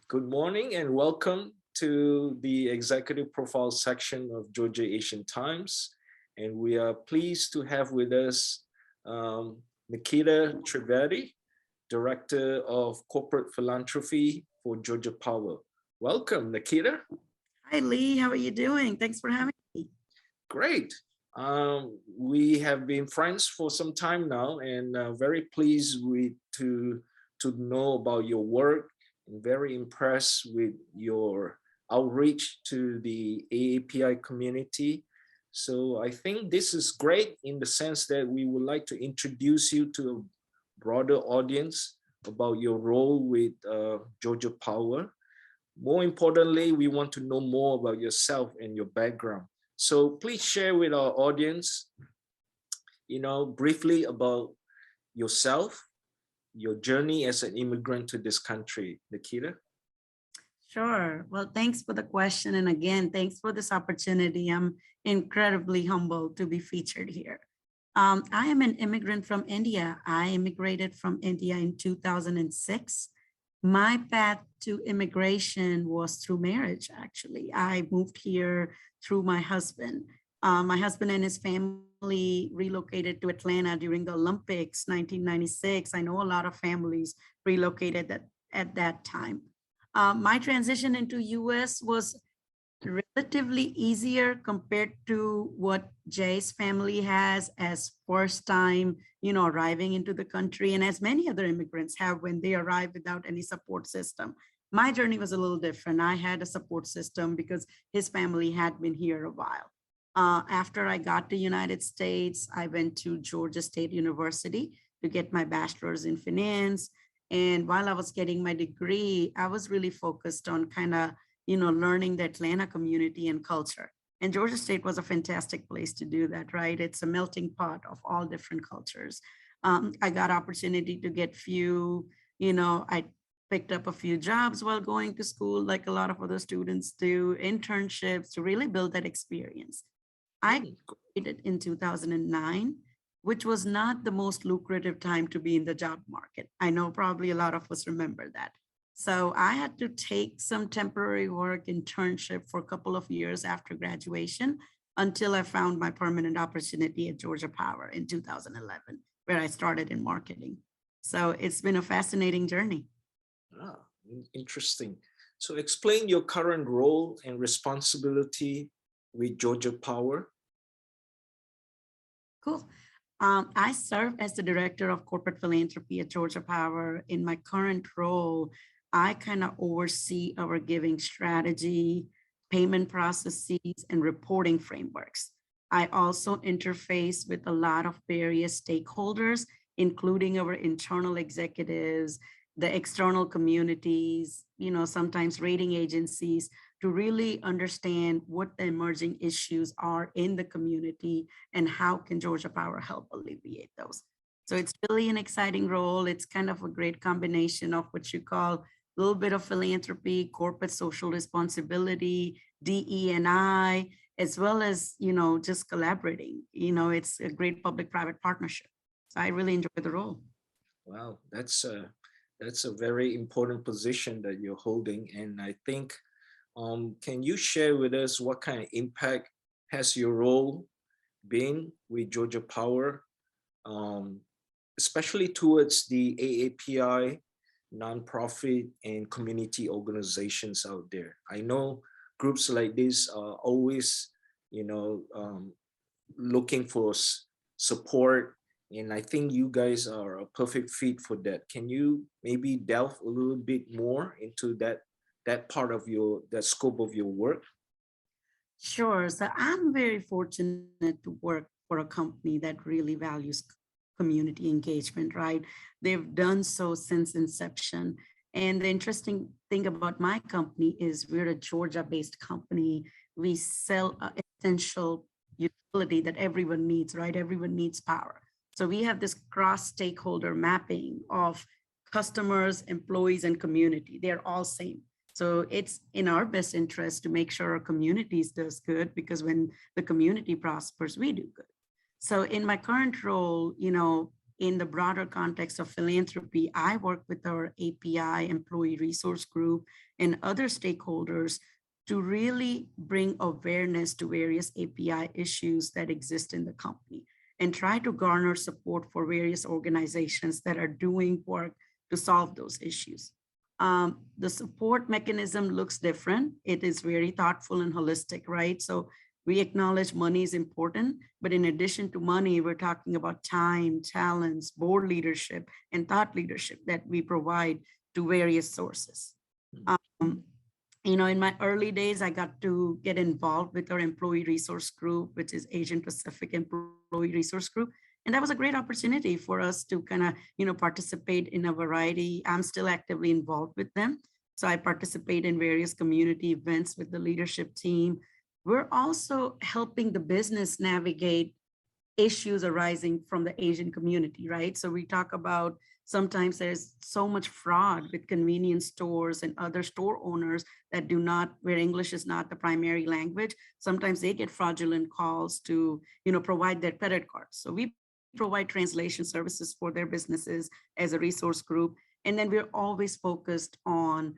Good morning and welcome to the Executive Profile section of Georgia Asian Times. And we are pleased to have with us Nikita Trivedi, Director of Corporate Philanthropy for Georgia Power. Welcome, Nikita. Hi, Lee. How are you doing? Thanks for having me. Great. We have been friends for some time now and very pleased to know about your work and very impressed with your outreach to the AAPI community. So I think this is great in the sense that we would like to introduce you to a broader audience about your role with Georgia Power. More importantly, we want to know more about yourself and your background. So please share with our audience, briefly about yourself, your journey as an immigrant to this country, Nikita. Sure. Well, thanks for the question. And again, thanks for this opportunity. I'm incredibly humbled to be featured here. I am an immigrant from India. I immigrated from India in 2006. My path to immigration was through marriage, actually. I moved here through my husband. My husband and his family relocated to Atlanta during the Olympics, 1996. I know a lot of families relocated at that time. My transition into US was relatively easier compared to what Jay's family has as first time, arriving into the country, and as many other immigrants have when they arrive without any support system. My journey was a little different. I had a support system because his family had been here a while. After I got to United States, I went to Georgia State University to get my bachelor's in finance. And while I was getting my degree, I was really focused on kind of, learning the Atlanta community and culture. And Georgia State was a fantastic place to do that, right? It's a melting pot of all different cultures. I got opportunity to get I picked up a few jobs while going to school, like a lot of other students do, internships to really build that experience. I Mm, graduated in 2009, which was not the most lucrative time to be in the job market. I know probably a lot of us remember that. So I had to take some temporary work internship for a couple of years after graduation until I found my permanent opportunity at Georgia Power in 2011, where I started in marketing. So it's been a fascinating journey. Interesting. So explain your current role and responsibility with Georgia Power. Cool. I serve as the director of corporate philanthropy at Georgia Power. In my current role, I kind of oversee our giving strategy, payment processes, and reporting frameworks. I also interface with a lot of various stakeholders, including our internal executives, the external communities, sometimes rating agencies, to really understand what the emerging issues are in the community and how can Georgia Power help alleviate those. So it's really an exciting role. It's kind of a great combination of what you call a little bit of philanthropy, corporate social responsibility, DE&I, as well as, just collaborating. It's a great public-private partnership. So I really enjoy the role. Wow, that's a very important position that you're holding, and I think can you share with us what kind of impact has your role been with Georgia Power, um, especially towards the AAPI, nonprofit, and community organizations out there? I know groups like this are always, you know, um, looking for support, and I think you guys are a perfect fit for that. Can you maybe delve a little bit more into that part of that scope of your work? Sure. So I'm very fortunate to work for a company that really values community engagement, right? They've done so since inception. And the interesting thing about my company is we're a Georgia-based company. We sell essential utility that everyone needs, right? Everyone needs power. So we have this cross-stakeholder mapping of customers, employees, and community. They're all same. So it's in our best interest to make sure our communities does good, because when the community prospers, we do good. So in my current role, in the broader context of philanthropy, I work with our API employee resource group and other stakeholders to really bring awareness to various API issues that exist in the company and try to garner support for various organizations that are doing work to solve those issues. The support mechanism looks different. It is very thoughtful and holistic, right? So we acknowledge money is important, but in addition to money, we're talking about time, talents, board leadership, and thought leadership that we provide to various sources. Um, in my early days, I got to get involved with our employee resource group, which is Asian Pacific Employee Resource Group. And that was a great opportunity for us to kind of, participate in a variety. I'm still actively involved with them. So I participate in various community events with the leadership team. We're also helping the business navigate issues arising from the Asian community, right? So we talk about sometimes there's so much fraud with convenience stores and other store owners that do not, where English is not the primary language. Sometimes they get fraudulent calls to, provide their credit cards. So we provide translation services for their businesses as a resource group. And then we're always focused on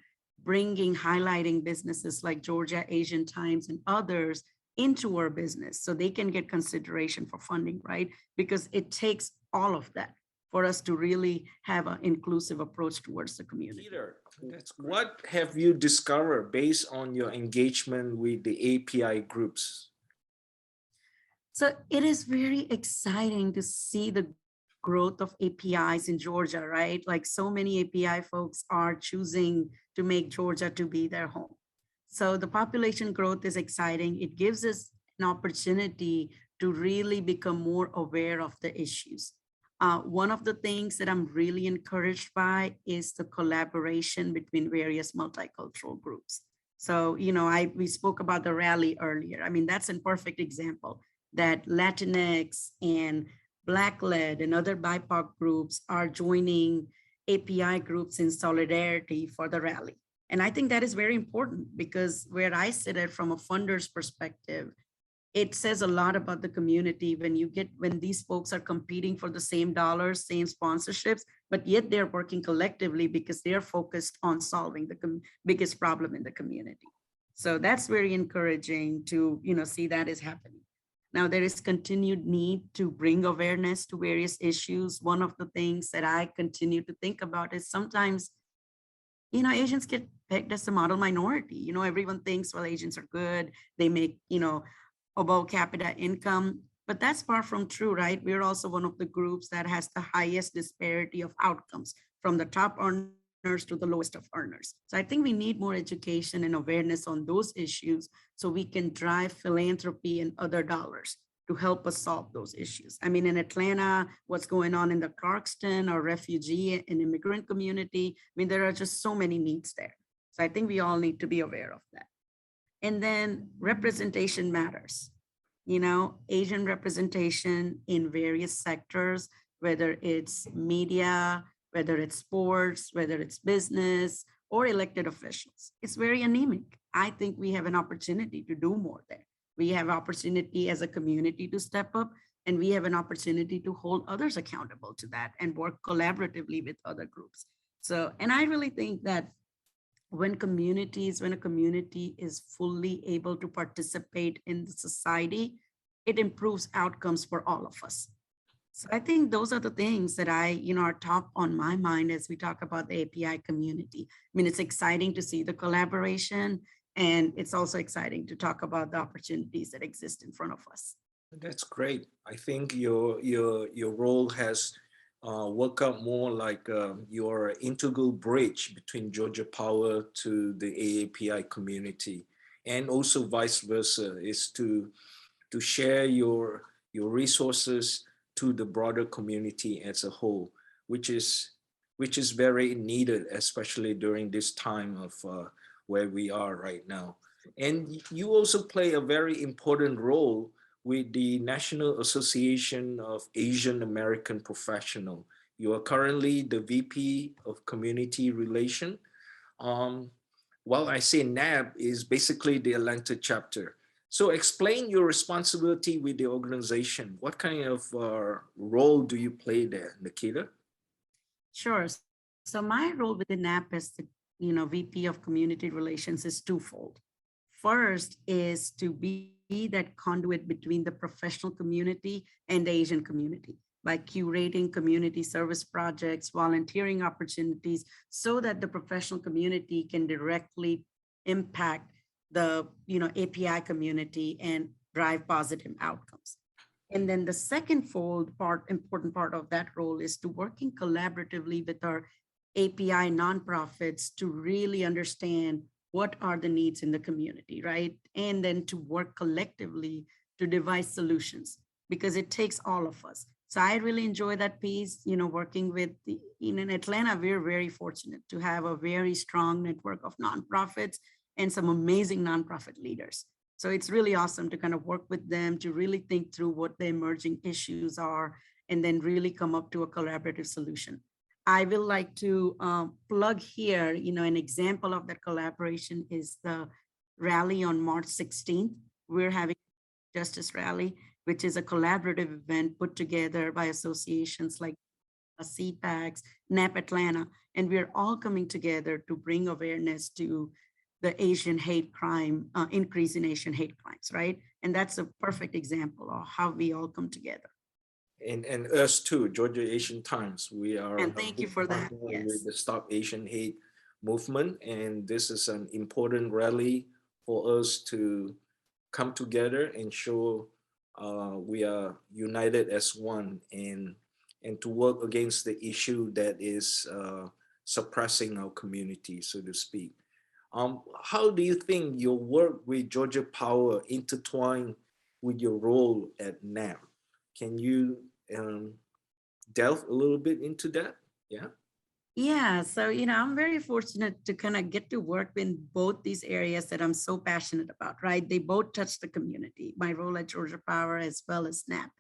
highlighting businesses like Georgia Asian Times and others into our business so they can get consideration for funding, right? Because it takes all of that for us to really have an inclusive approach towards the community. Peter, what have you discovered based on your engagement with the API groups? So it is very exciting to see the growth of APIs in Georgia, right? Like so many API folks are choosing to make Georgia to be their home. So the population growth is exciting. It gives us an opportunity to really become more aware of the issues. One of the things that I'm really encouraged by is the collaboration between various multicultural groups. So, we spoke about the rally earlier. I mean, that's a perfect example that Latinx and Black-led and other BIPOC groups are joining API groups in solidarity for the rally. And I think that is very important because where I sit at from a funder's perspective, it says a lot about the community when these folks are competing for the same dollars, same sponsorships, but yet they're working collectively because they're focused on solving the biggest problem in the community. So that's very encouraging to see that is happening. Now, there is continued need to bring awareness to various issues. One of the things that I continue to think about is sometimes, Asians get picked as the model minority. Everyone thinks, well, Asians are good. They make, above capita income, but that's far from true, right? We're also one of the groups that has the highest disparity of outcomes from the top earners to the lowest of earners. So I think we need more education and awareness on those issues so we can drive philanthropy and other dollars to help us solve those issues. I mean, in Atlanta, what's going on in the Clarkston or refugee and immigrant community, I mean, there are just so many needs there. So I think we all need to be aware of that. And then representation matters. Asian representation in various sectors, whether it's media, whether it's sports, whether it's business or elected officials. It's very anemic. I think we have an opportunity to do more there. We have opportunity as a community to step up, and we have an opportunity to hold others accountable to that and work collaboratively with other groups. So, and I really think that when a community is fully able to participate in the society, it improves outcomes for all of us. So I think those are the things that are top on my mind as we talk about the API community. I mean, it's exciting to see the collaboration, and it's also exciting to talk about the opportunities that exist in front of us. That's great. I think your role has worked out more like your integral bridge between Georgia Power to the AAPI community, and also vice versa, is to share your resources to the broader community as a whole, which is very needed, especially during this time of where we are right now. And you also play a very important role with the National Association of Asian American Professional. You are currently the VP of Community Relation. Um, well, I say NAB is basically the Atlanta chapter. So explain your responsibility with the organization. What kind of role do you play there, Nikita? Sure. So my role within NAP as the VP of Community Relations is twofold. First is to be that conduit between the professional community and the Asian community by curating community service projects, volunteering opportunities, so that the professional community can directly impact the API community and drive positive outcomes. And then the second fold part, important part of that role is to working collaboratively with our API nonprofits to really understand what are the needs in the community, right? And then to work collectively to devise solutions because it takes all of us. So I really enjoy that piece, working with in Atlanta, we're very fortunate to have a very strong network of nonprofits and some amazing nonprofit leaders. So it's really awesome to kind of work with them to really think through what the emerging issues are and then really come up to a collaborative solution. I will like to plug here, an example of that collaboration is the rally on March 16th. We're having Justice Rally, which is a collaborative event put together by associations like CPACs, NAP Atlanta, and we're all coming together to bring awareness to the Asian hate crime, increase in Asian hate crimes, right? And that's a perfect example of how we all come together. And us too, Georgia Asian Times. We are And a thank you big for that. partner with Yes. the Stop Asian Hate movement, and this is an important rally for us to come together and show we are united as one, and to work against the issue that is suppressing our community, so to speak. How do you think your work with Georgia Power intertwine with your role at NAM? Can you um, delve a little bit into that? Yeah. Yeah, so I'm very fortunate to kind of get to work in both these areas that I'm so passionate about, right? They both touch the community, my role at Georgia Power as well as SNAP.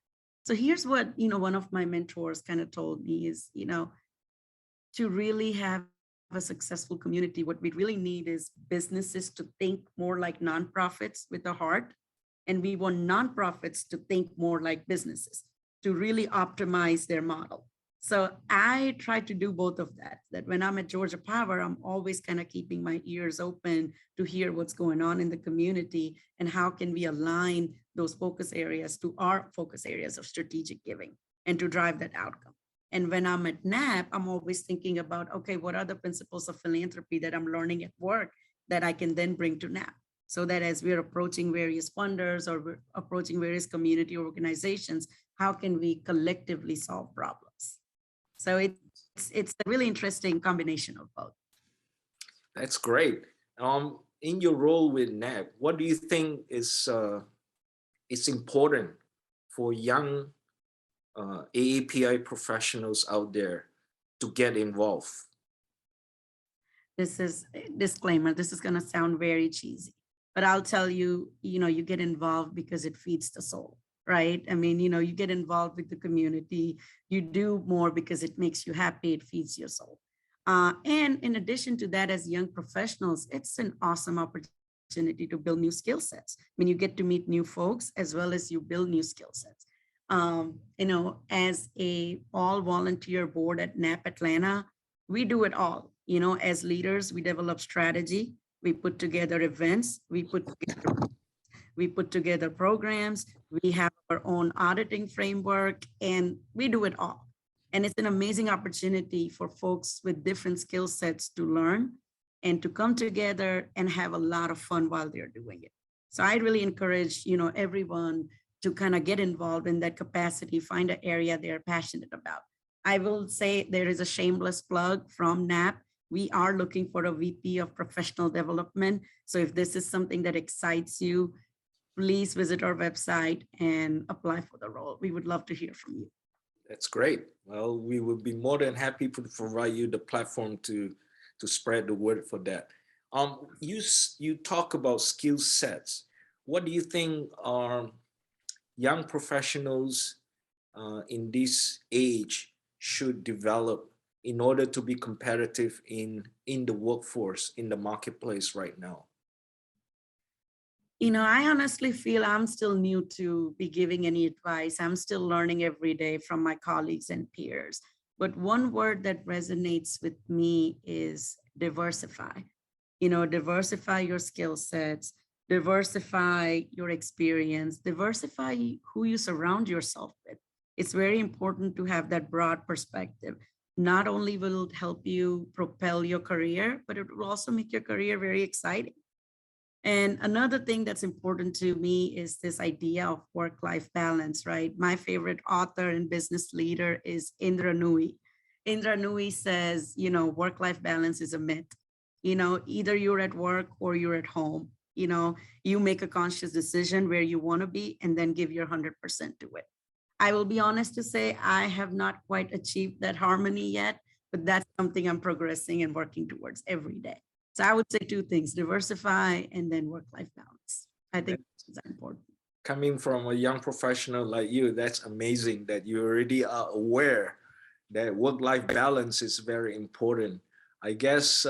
So here's what, one of my mentors kind of told me is, to really have a successful community, what we really need is businesses to think more like nonprofits with a heart. And we want nonprofits to think more like businesses to really optimize their model. So I try to do both of that when I'm at Georgia Power, I'm always kind of keeping my ears open to hear what's going on in the community and how can we align those focus areas to our focus areas of strategic giving and to drive that outcome. And when I'm at NAP, I'm always thinking about, okay, what are the principles of philanthropy that I'm learning at work that I can then bring to NAP? So that as we're approaching various funders or we're approaching various community organizations, how can we collectively solve problems? So it's a really interesting combination of both. That's great. In your role with NAB, what do you think is important for young AAPI professionals out there to get involved? This is disclaimer. This is going to sound very cheesy, but I'll tell you, you get involved because it feeds the soul, right? I mean, you get involved with the community, you do more because it makes you happy, it feeds your soul. And in addition to that, as young professionals, it's an awesome opportunity to build new skill sets. I mean, you get to meet new folks as well as you build new skill sets. As a all volunteer board at NAP Atlanta, we do it all. As leaders, we develop strategy, we put together events, we put together programs, we have our own auditing framework, and we do it all. And it's an amazing opportunity for folks with different skill sets to learn and to come together and have a lot of fun while they're doing it. So I really encourage, everyone to kind of get involved in that capacity, find an area they're passionate about. I will say there is a shameless plug from NAP. We are looking for a VP of professional development. So if this is something that excites you, please visit our website and apply for the role. We would love to hear from you. That's great. Well, we would be more than happy to provide you the platform to spread the word for that. You talk about skill sets. What do you think are young professionals in this age should develop in order to be competitive in the workforce, in the marketplace right now? I honestly feel I'm still new to be giving any advice. I'm still learning every day from my colleagues and peers. But one word that resonates with me is diversify. Diversify your skill sets, diversify your experience, diversify who you surround yourself with. It's very important to have that broad perspective. Not only will it help you propel your career, but it will also make your career very exciting. And another thing that's important to me is this idea of work life balance, right? My favorite author and business leader is Indra Nui. Indra Nui says, work life balance is a myth. Either you're at work or you're at home. You make a conscious decision where you want to be and then give your 100% to it. I will be honest to say I have not quite achieved that harmony yet, but that's something I'm progressing and working towards every day. So I would say two things: diversify and then work-life balance. I think That that's important. coming from a young professional like you, that's amazing that you already are aware that work-life balance is very important. I guess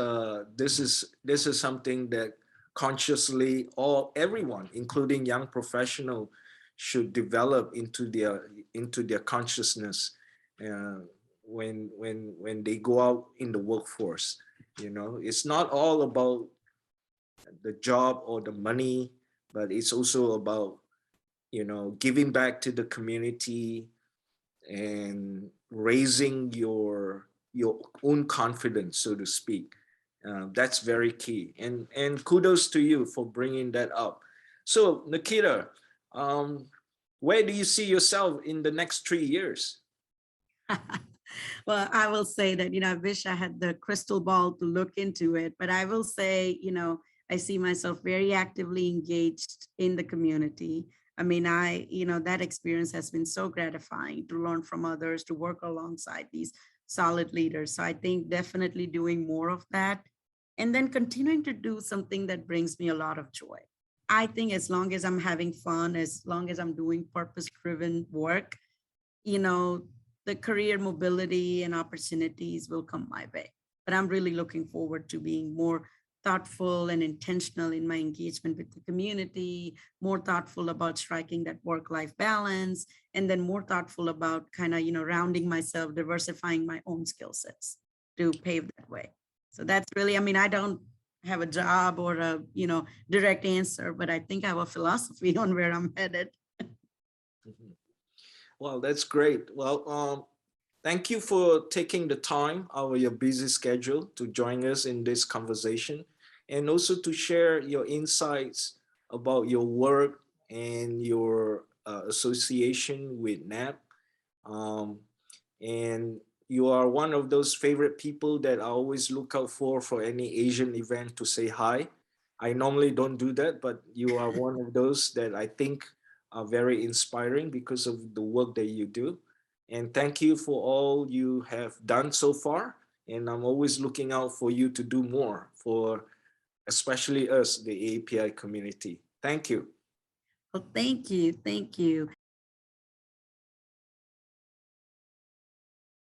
this is something that consciously all everyone, including young professional, should develop into their consciousness uh, when they go out in the workforce. It's not all about the job or the money, but it's also about giving back to the community and raising your own confidence, so to speak. That's very key, and kudos to you for bringing that up. So Nikita, um, where do you see yourself in the next 3 years? Well, I will say that, I wish I had the crystal ball to look into it, but I will say, I see myself very actively engaged in the community. I mean, that experience has been so gratifying to learn from others, to work alongside these solid leaders. So I think definitely doing more of that and then continuing to do something that brings me a lot of joy. I think as long as I'm having fun, as long as I'm doing purpose driven work, you know, the career mobility and opportunities will come my way. But I'm really looking forward to being more thoughtful and intentional in my engagement with the community, more thoughtful about striking that work life balance, and then more thoughtful about kind of, rounding myself, diversifying my own skill sets to pave that way. So that's really, I mean, I don't have a job or a, direct answer, but I think I have a philosophy on where I'm headed. Mhm. Well, that's great. Well, thank you for taking the time out of your busy schedule to join us in this conversation and also to share your insights about your work and your association with NAP. Um, and you are one of those favorite people that I always look out for any Asian event to say hi. I normally don't do that, but you are one of those that I think are very inspiring because of the work that you do. And thank you for all you have done so far. And I'm always looking out for you to do more for especially us, the API community. Thank you. Well, thank you. Thank you.